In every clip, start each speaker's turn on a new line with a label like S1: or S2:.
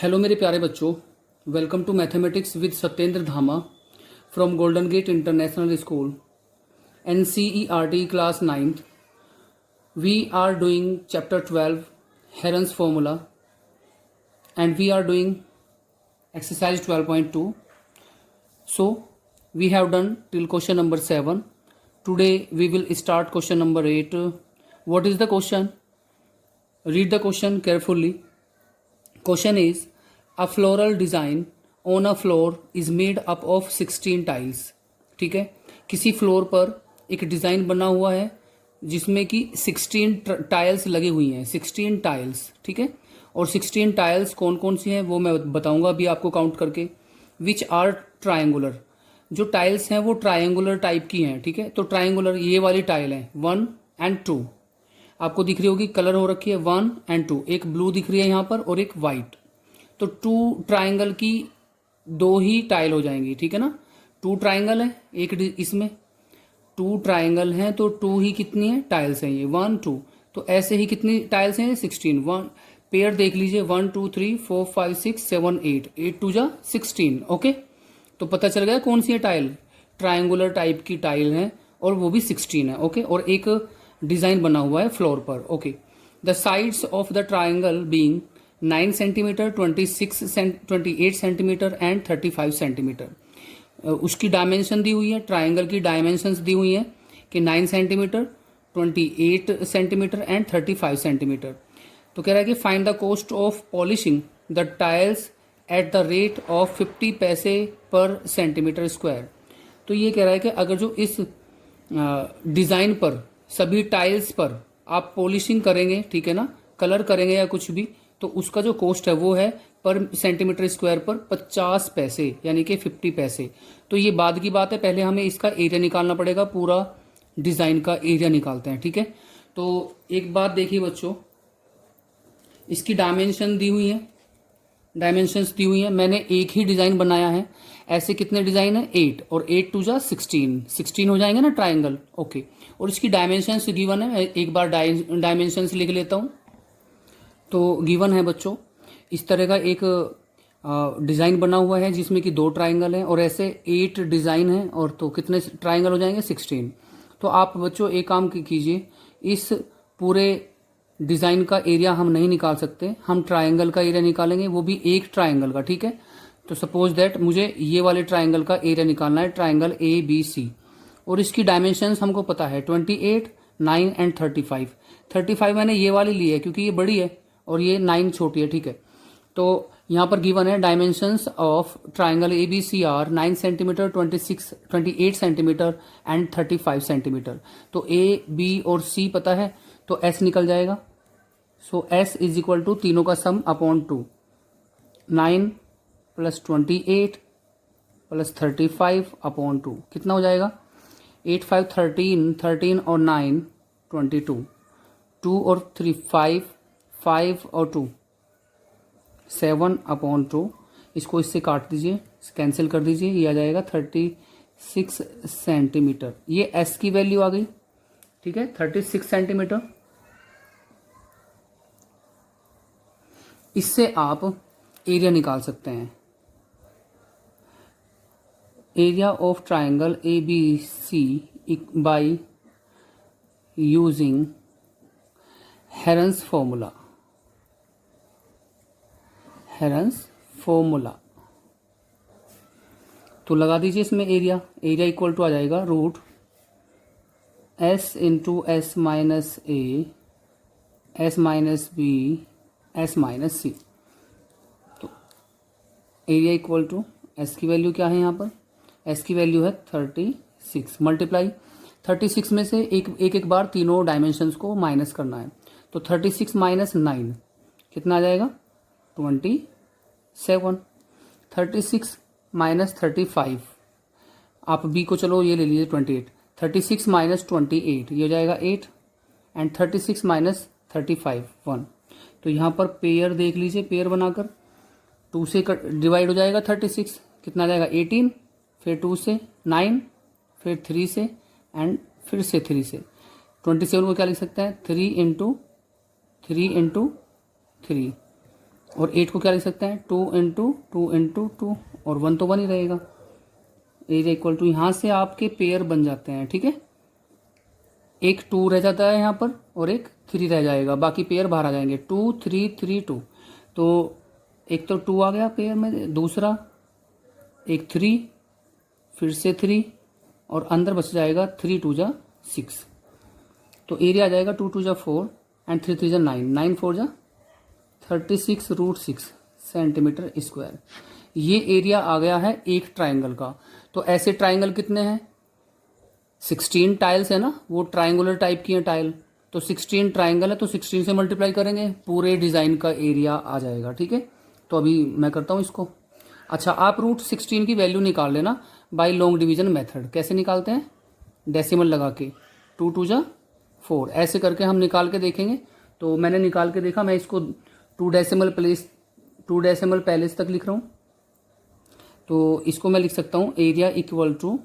S1: Hello मेरे प्यारे बच्चों, welcome to mathematics with Satyendra Dhama from golden gate international school NCERT class 9th. We are doing chapter 12 Heron's formula and we are doing exercise 12.2. So we have done till question number 7. Today we will start question number 8. What is the question? Read the question carefully. Question is, a floral design on a floor is made up of 16 tiles. ठीक है, किसी floor पर एक design बना हुआ है जिसमें कि 16 टाइल्स लगी हुई हैं, 16 टाइल्स. ठीक है, और 16 टाइल्स कौन कौन सी हैं वो मैं बताऊंगा अभी आपको काउंट करके. विच आर ट्रायंगुलर, जो टाइल्स हैं वो ट्रायंगुलर टाइप की हैं. ठीक है, तो ट्रायंगुलर ये वाली टाइल है 1 and 2 आपको दिख रही होगी, कलर हो रखी है 1 and 2. एक ब्लू दिख रही है यहाँ पर और एक वाइट. तो 2 ट्राइंगल की 2 ही टाइल हो जाएंगी. ठीक है ना, 2 ट्राइंगल है एक इसमें, 2 ट्राइंगल हैं तो 2 ही कितनी है टाइल्स हैं ये 1 2. तो ऐसे ही कितनी टाइल्स हैं 16. वन पेयर देख लीजिए 1 2 3 4 5 6 7 8 8 2 जा 16. ओके, तो पता चल गया कौन सी है टाइल, ट्राइंगुलर टाइप की टाइल है और वो भी 16 है. ओके, और एक डिजाइन बना हुआ है फ्लोर पर. Okay, the sides of the triangle being 9 centimetre 28 centimetre and 35 centimetre. उसकी डायमेंशन दी हुई है, ट्राइंगल की डायमेंशंस दी हुई है कि 9 सेंटीमीटर 28 सेंटीमीटर एंड 35 सेंटीमीटर. तो कह रहा है कि find the cost of polishing the tiles at the rate of 50 पैसे पर सेंटीमीटर स्क्वायर. तो ये कह रहा है कि अगर जो इस डिज़ाइन पर सभी टाइल्स पर आप पॉलिशिंग करेंगे, ठीक है ना, कलर करेंगे या कुछ भी, तो उसका जो कॉस्ट है वो है पर सेंटीमीटर स्क्वायर पर 50 पैसे यानी कि 50 पैसे. तो ये बाद की बात है, पहले हमें इसका एरिया निकालना पड़ेगा, पूरा डिज़ाइन का एरिया निकालते हैं. ठीक है, तो एक बात देखिए बच्चों, इसकी डायमेंशन दी हुई है, डायमेंशंस दी हुई है. मैंने एक ही डिज़ाइन बनाया है. ऐसे कितने डिज़ाइन है 8 और 8 2 जा 16 हो जाएंगे ना ट्राइंगल. ओके, और इसकी डायमेंशंस गिवन है. एक बार डायमेंशंस लिख लेता हूँ. तो गिवन है बच्चों, इस तरह का एक डिज़ाइन बना हुआ है जिसमें कि 2 ट्राइंगल हैं और ऐसे 8 डिज़ाइन हैं और तो कितने ट्राइंगल हो जाएंगे 16. तो आप बच्चों एक काम कीजिए, इस पूरे डिज़ाइन का एरिया हम नहीं निकाल सकते, हम ट्राइंगल का एरिया निकालेंगे, वो भी एक ट्राइंगल का. ठीक है, तो सपोज दैट मुझे ये वाले ट्राइंगल का एरिया निकालना है, ट्राइंगल ABC, और इसकी डायमेंशंस हमको पता है 28 9 एंड 35. 35 मैंने ये वाली ली है क्योंकि ये बड़ी है और ये 9 छोटी है. ठीक है, तो यहाँ पर गिवन है dimensions of triangle ABC are 9 centimetre 28 centimetre and 35 centimetre. तो A B और C पता है तो S निकल जाएगा. सो S इज इक्वल टू तीनों का सम अपॉन 2, 9 प्लस 28 प्लस 35 अपॉन 2 कितना हो जाएगा 8 5 13 13 और 9 22, 2 और 3 5 5 और 2 7 अपॉन 2. इसको इससे काट दीजिए, कैंसिल कर दीजिए, ये आ जाएगा 36 सेंटीमीटर. ये S की वैल्यू आ गई. ठीक है, 36 सेंटीमीटर. इससे आप एरिया निकाल सकते हैं. Area of triangle ABC by using Heron's formula. Heron's formula तो लगा दीजिए इसमें एरिया. एरिया इक्वल टू आ जाएगा root S into S minus A S minus B S minus C. तो एरिया इक्वल टू S की वैल्यू क्या है यहाँ पर, S की वैल्यू है 36 मल्टीप्लाई 36 में से एक बार तीनों डायमेंशंस को माइनस करना है. तो 36 माइनस 9 कितना आ जाएगा 27. 36 माइनस 35, आप B को चलो ये ले लीजिए 28. 36 माइनस 28 ये हो जाएगा 8 एंड 36 माइनस 35 1. तो यहाँ पर पेयर देख लीजिए, पेयर बनाकर 2 से डिवाइड हो जाएगा 36, कितना आ जाएगा 18, फिर 2 से 9, फिर 3 से एंड फिर से 3 से. 27 को क्या लिख सकते हैं 3 इंटू 3 और 8 को क्या लिख सकते हैं 2 × 2 और 1 तो 1 ही रहेगा। एरिया इक्वल टू, यहाँ से आपके पेयर बन जाते हैं, ठीक है। एक 2 रह जाता है यहाँ पर और एक 3 रह जाएगा, बाकी पेयर बाहर आ जाएंगे 2 3 3 2। तो एक तो 2 आ गया पेयर में, दूसरा एक 3, फिर से 3 और अंदर बच जाएगा 3 2 जा 6। तो एरिया आ जाएगा 2 2 जा 4 एंड 3 3 जा 9, 9 4 जा 36√6 सेंटीमीटर स्क्वायर। ये एरिया आ गया है एक ट्राइंगल का। तो ऐसे ट्राइंगल कितने हैं 16 टाइल्स है ना, वो ट्राइंगुलर टाइप की है टाइल। तो 16 ट्राइंगल है तो 16 से मल्टीप्लाई करेंगे, पूरे डिजाइन का एरिया आ जाएगा, ठीक है। तो अभी मैं करता हूँ इसको। अच्छा, आप √16 की वैल्यू निकाल लेना बाय लॉन्ग डिवीजन मेथड। कैसे निकालते हैं, डेसिमल लगा के 2 2 जा 4 ऐसे करके हम निकाल के देखेंगे। तो मैंने निकाल के देखा, मैं इसको 2 डेसिमल प्लेस तक लिख रहा हूँ। तो इसको मैं लिख सकता हूँ एरिया इक्वल टू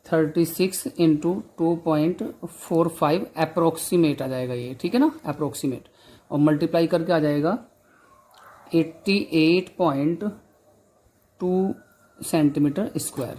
S1: 36 × 2.45 अप्रोक्सीमेट आ जाएगा ये, ठीक है ना, अप्रोक्सीमेट। और मल्टीप्लाई करके आ जाएगा 88.2 सेंटीमीटर स्क्वायर,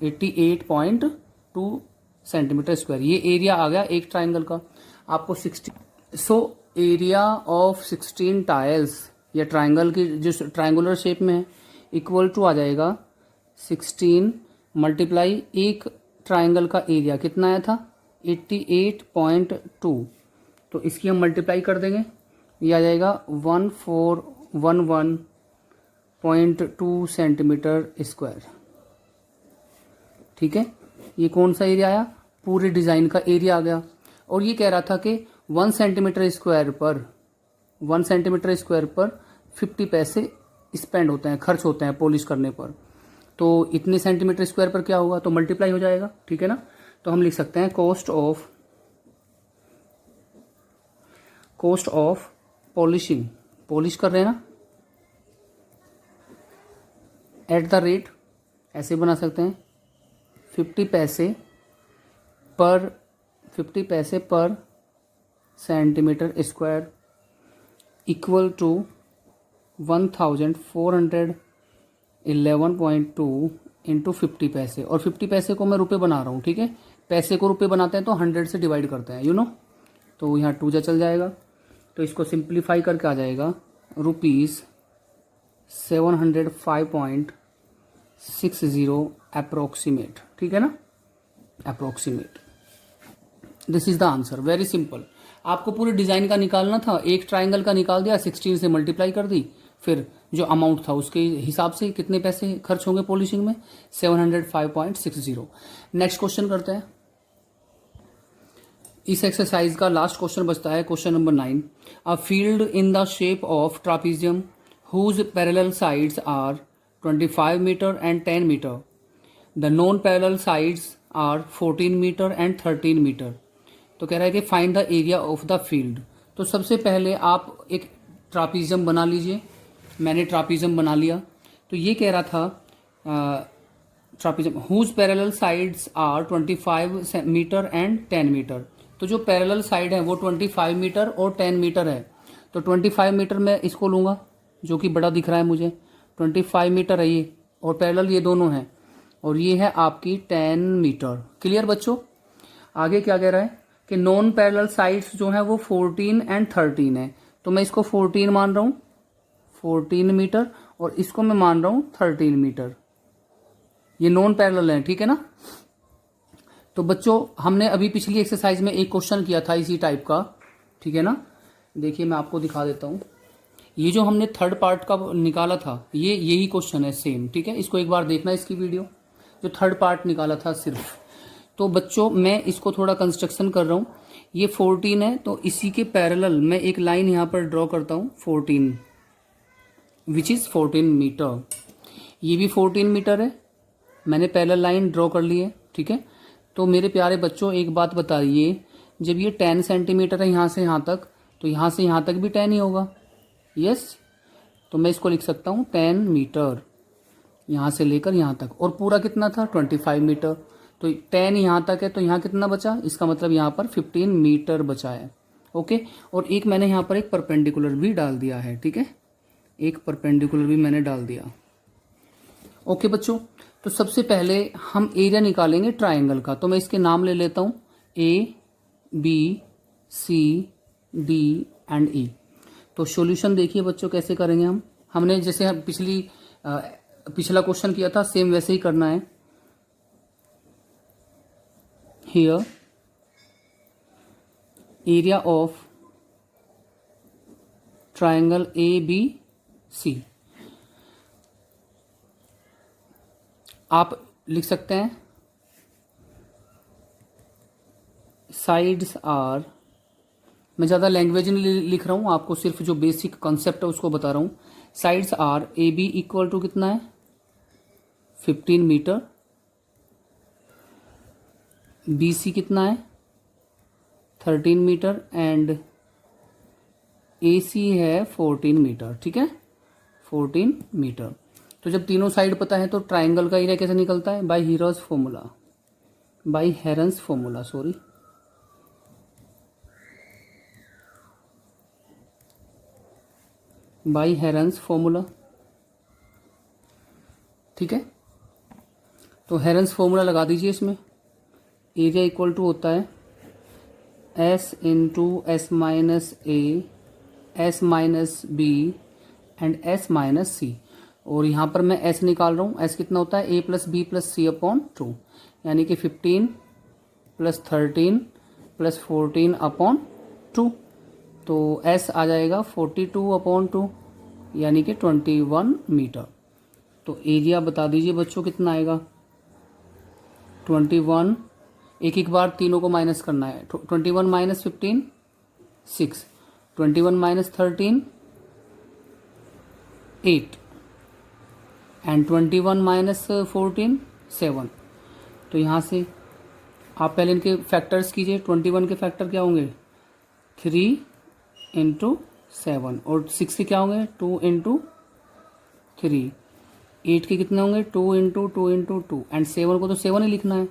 S1: 88.2 सेंटीमीटर स्क्वायर। ये एरिया आ गया एक ट्राइंगल का। आपको 16 एरिया ऑफ 16 टाइल्स या ट्राइंगल की जो ट्राइंगुलर शेप में है इक्वल टू आ जाएगा 16 मल्टीप्लाई एक ट्राइंगल का एरिया कितना आया था 88.2। तो इसकी हम मल्टीप्लाई कर देंगे, ये आ जाएगा 1411.2 सेंटीमीटर स्क्वायर, ठीक है। ये कौन सा एरिया आया, पूरे डिज़ाइन का एरिया आ गया। और ये कह रहा था कि 1 सेंटीमीटर स्क्वायर पर 50 पैसे स्पेंड होते हैं, खर्च होते हैं पॉलिश करने पर। तो इतने सेंटीमीटर स्क्वायर पर क्या होगा, तो मल्टीप्लाई हो जाएगा, ठीक है ना। तो हम लिख सकते हैं कॉस्ट ऑफ पॉलिशिंग, पॉलिश कर रहे हैं ना, एट द रेट, ऐसे बना सकते हैं 50 पैसे पर centimetre square equal to 1411.2 into 50 पैसे। और 50 पैसे को मैं रुपये बना रहा हूँ, ठीक है। पैसे को रुपये बनाते हैं तो 100 से डिवाइड करते हैं, तो यहाँ 2 चल जाएगा। तो इसको सिंप्लीफाई करके आ जाएगा ₹705.60 अप्रोक्सीमेट, ठीक है ना, approximate. This is the answer, very simple. आपको पूरे डिजाइन का निकालना था, एक ट्राइंगल का निकाल दिया, 16 से मल्टीप्लाई कर दी, फिर जो अमाउंट था उसके हिसाब से कितने पैसे खर्च होंगे पॉलिशिंग में, 705.60। नेक्स्ट क्वेश्चन करते हैं। इस एक्सरसाइज का लास्ट क्वेश्चन बचता है question number 9। A field in the shape of trapezium whose parallel sides are 25 metre and 10 metre. The non parallel sides are 14 metre and 13 metre. तो कह रहा है कि find the area of the field. तो सबसे पहले आप एक ट्रापीजियम बना लीजिए। मैंने ट्रापीजियम बना लिया। तो ये कह रहा था trapezium whose parallel sides are 25 metre and 10 metre. तो जो पैरेलल साइड है वो 25 मीटर और 10 मीटर है। तो 25 मीटर में इसको लूँगा जो कि बड़ा दिख रहा है मुझे, 25 मीटर है ये, और पैरेलल ये दोनों हैं, और ये है आपकी 10 मीटर। क्लियर बच्चों। आगे क्या कह रहा है कि नॉन पैरेलल साइड्स जो है वो 14 एंड 13 है। तो मैं इसको 14 मान रहा हूँ, 14 मीटर, और इसको मैं मान रहा हूँ 13 मीटर। ये नॉन पैरेलल है, ठीक है ना। तो बच्चों हमने अभी पिछली एक्सरसाइज में एक क्वेश्चन किया था इसी टाइप का, ठीक है ना। देखिए मैं आपको दिखा देता हूँ। ये जो हमने थर्ड पार्ट का निकाला था ये यही क्वेश्चन है सेम, ठीक है। इसको एक बार देखना इसकी वीडियो, जो थर्ड पार्ट निकाला था सिर्फ। तो बच्चों मैं इसको थोड़ा कंस्ट्रक्शन कर रहा हूँ। ये 14 है तो इसी के पैरेलल मैं एक लाइन यहाँ पर ड्रॉ करता हूँ 14, विच इज़ 14 मीटर। ये भी 14 मीटर है, मैंने पैरेलल लाइन ड्रॉ कर ली है, ठीक है। तो मेरे प्यारे बच्चों एक बात बताइए, जब ये 10 सेंटीमीटर है यहाँ से यहाँ तक, तो यहाँ से यहाँ तक भी 10 ही होगा। यस, तो मैं इसको लिख सकता हूँ 10 मीटर यहाँ से लेकर यहाँ तक, और पूरा कितना था 25 मीटर। तो 10 यहाँ तक है तो यहाँ कितना बचा, इसका मतलब यहाँ पर 15 मीटर बचा है। ओके, और एक मैंने यहाँ पर एक परपेंडिकुलर भी डाल दिया है, ठीक है, एक परपेंडिकुलर भी मैंने डाल दिया। ओके बच्चों, तो सबसे पहले हम एरिया निकालेंगे ट्राइंगल का। तो मैं इसके नाम ले लेता हूँ, A B C D and E. तो सॉल्यूशन देखिए बच्चों कैसे करेंगे हम। हमने जैसे पिछला क्वेश्चन किया था सेम वैसे ही करना है। Here area of triangle A B C, आप लिख सकते हैं साइड्स आर, मैं ज़्यादा लैंग्वेज नहीं लिख रहा हूँ, आपको सिर्फ जो बेसिक कॉन्सेप्ट है उसको बता रहा हूँ। Sides are A B equal to कितना है 15 मीटर, बी सी कितना है 13 मीटर एंड ए सी है 14 मीटर, ठीक है 14 मीटर। तो जब तीनों साइड पता है तो ट्राइंगल का एरिया कैसे निकलता है, by Heron's formula, by Heron's formula sorry, by Heron's formula, ठीक है। तो हेरन्स फॉर्मूला लगा दीजिए इसमें। एरिया इक्वल टू होता है S into S minus A S minus B and S minus C, और यहाँ पर मैं एस निकाल रहा हूँ। एस कितना होता है ए प्लस बी प्लस सी अपॉन 2, यानी कि 15 प्लस 13 प्लस 14 अपॉन 2, तो एस आ जाएगा 42 अपॉन 2 यानी कि 21 मीटर। तो एरिया बता दीजिए बच्चों कितना आएगा 21, एक एक बार तीनों को माइनस करना है। 21 माइनस 15 6, 21 माइनस 13 8 एंड 21 माइनस 14 7। तो यहाँ से आप पहले इनके फैक्टर्स कीजिए। 21 के फैक्टर क्या होंगे 3 इंटू 7, और 6 के क्या होंगे 2 इंटू 3, 8 के कितने होंगे 2 इंटू 2 इंटू 2 एंड 7 को तो 7 ही लिखना है।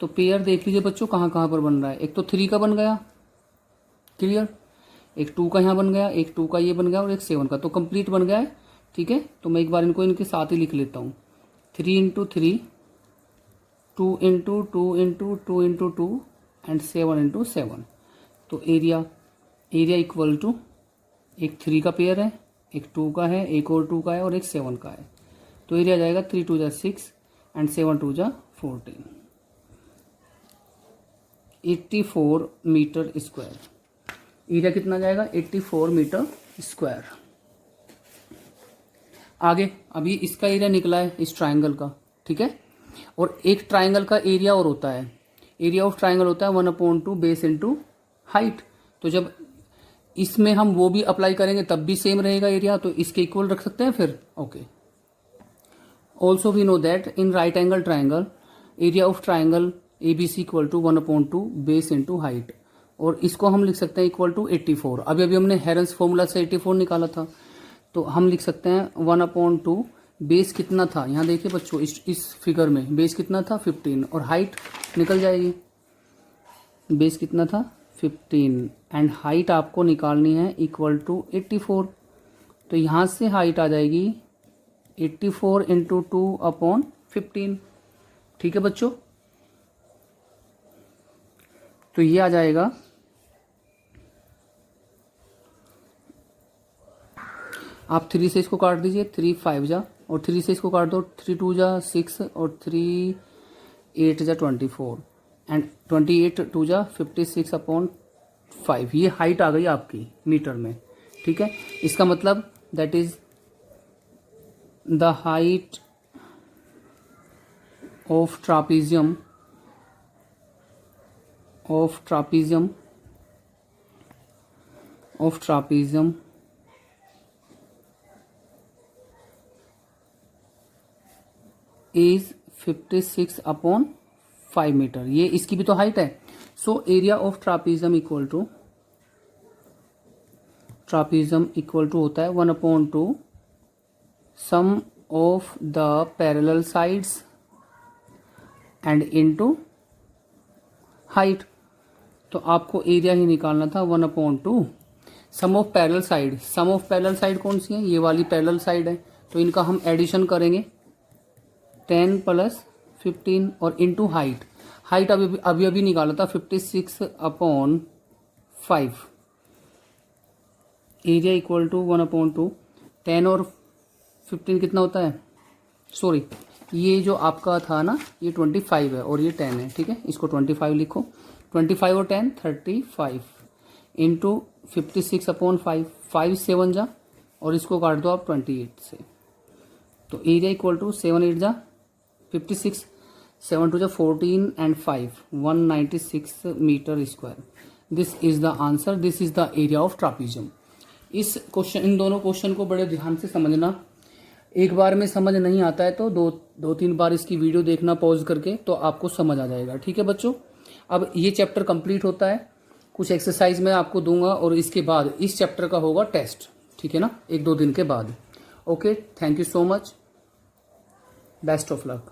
S1: तो पेयर देख लीजिए बच्चों कहाँ कहाँ पर बन रहा है। एक तो 3 का बन गया क्लियर, एक 2 का यहाँ बन गया, एक 2 का ये बन गया और एक 7 का, तो कंप्लीट बन गया है, ठीक है। तो मैं एक बार इनको इनके साथ ही लिख लेता हूँ 3 into 3, 2 into 2 into 2 into 2 and 7 into 7। तो एरिया इक्वल टू एक 3 का पेयर है, एक 2 का है, एक और 2 का है और एक 7 का है। तो एरिया जाएगा 3 2 जा 6 एंड 7 2 जा 14, 84 मीटर स्क्वायर। एरिया कितना जाएगा 84 मीटर स्क्वायर। आगे अभी इसका एरिया निकला है इस ट्राइंगल का, ठीक है। और एक ट्राइंगल का एरिया और होता है, एरिया ऑफ ट्राइंगल होता है 1/2 बेस इंटू हाइट। तो जब इसमें हम वो भी अप्लाई करेंगे तब भी सेम रहेगा एरिया, तो इसके इक्वल रख सकते हैं फिर। Okay, also we know that in right angle triangle area of triangle A B C equal to 1/2 base into height, और इसको हम लिख सकते हैं इक्वल टू 84। अभी अभी हमने हेरन्स फॉर्मूला से 84 निकाला था, तो हम लिख सकते हैं 1/2 बेस कितना था, यहाँ देखिए बच्चों इस फिगर में बेस कितना था 15 और हाइट निकल जाएगी। बेस कितना था 15 एंड हाइट आपको निकालनी है इक्वल टू 84। तो यहाँ से हाइट आ जाएगी 84 इंटू 2/15, ठीक है बच्चों। तो ये आ जाएगा आप 3 से इसको काट दीजिए, 3 5 जा, और 3 से इसको काट दो, 3 2 जा 6 और 3 8 जा 24 एंड 28 2 जा 56/5। ये हाइट आ गई आपकी मीटर में, ठीक है। इसका मतलब that is the height of trapezium is 56/5 metre. ये इसकी भी तो हाइट है। So area of trapezium equal to होता है 1/2 sum of the parallel sides and into height. तो आपको एरिया ही निकालना था 1/2। Sum of parallel side, sum of parallel side कौन सी है, ये वाली पैरेलल साइड है, तो इनका हम एडिशन करेंगे 10 + 15 और इनटू हाइट। हाइट अभी निकाला था 56/5। Area equal to 1/2। 10 और 15 कितना होता है, सॉरी ये जो आपका था ना ये 25 है और ये 10 है, ठीक है, इसको 25 लिखो। 25 और 10 35 इंटू 56/5, 5 7 जा और इसको काट दो आप 28 से। तो एरिया इक्वल टू 7 8 जा 56, 7 2 जा 14 and 5 196 metre square. This is the answer, this is the area of trapezium. इस क्वेश्चन, इन दोनों क्वेश्चन को बड़े ध्यान से समझना। एक बार में समझ नहीं आता है तो दो तीन बार इसकी वीडियो देखना पॉज करके, तो आपको समझ आ जाएगा, ठीक है बच्चों। अब ये चैप्टर कंप्लीट होता है, कुछ एक्सरसाइज मैं आपको दूंगा और इसके बाद इस चैप्टर का होगा टेस्ट, ठीक है ना, 1-2 दिन के बाद। Okay, thank you so much, best of luck.